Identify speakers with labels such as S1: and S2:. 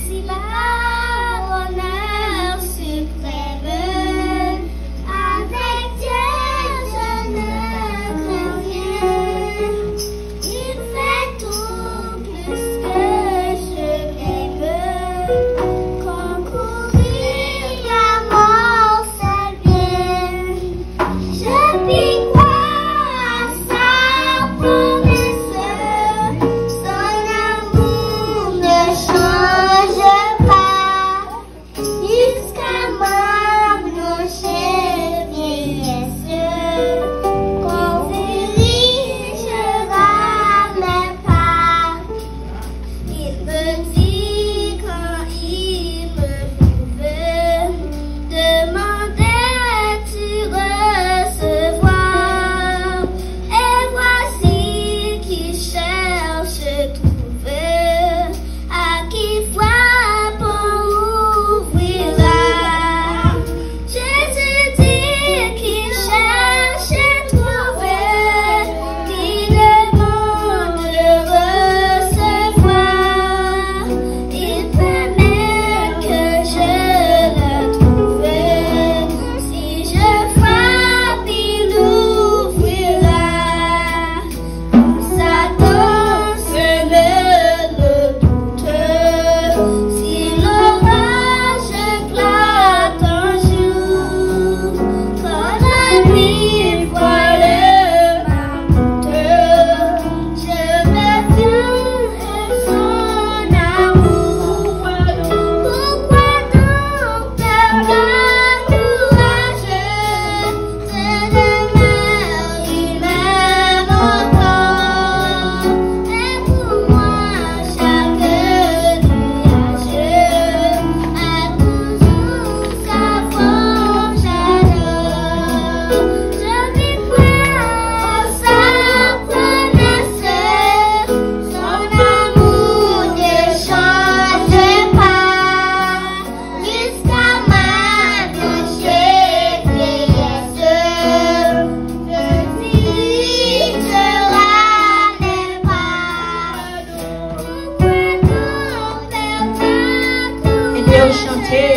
S1: Si bas, bonheur suprême, avec Dieu je ne crains rien. Il fait tout plus que je l'aime. Concourir à mon seul bien. Je puis croire à sa promesse. Son amour ne change pas jusqu'à mort nos chers vieillesse. Qu'on dirigera mes pas. Il me dit quand il me trouve, demandais-tu recevoir? Et voici qui cherche trouver, à qui frappe on ouvrira. Jésus dit qu'il cherche trouver, qui demande de recevoir. Il permet que je le trouve. Si je frappe, il ouvrira. Satan sème le doute. Si l'orage éclate un jour, quand la nuit voile ma route, je me tiens son amour. Pourquoi donc perdre courage? C'est demain il m'aime encore. Et pour moi chaque nuage a toujours sa forge à l'or. Je vis croire sa promesse. Son amour ne change pas jusqu'à ma blancheur vieillesse. Je dirigera mes pas. Pourquoi donc perdre
S2: Et Deus chanter.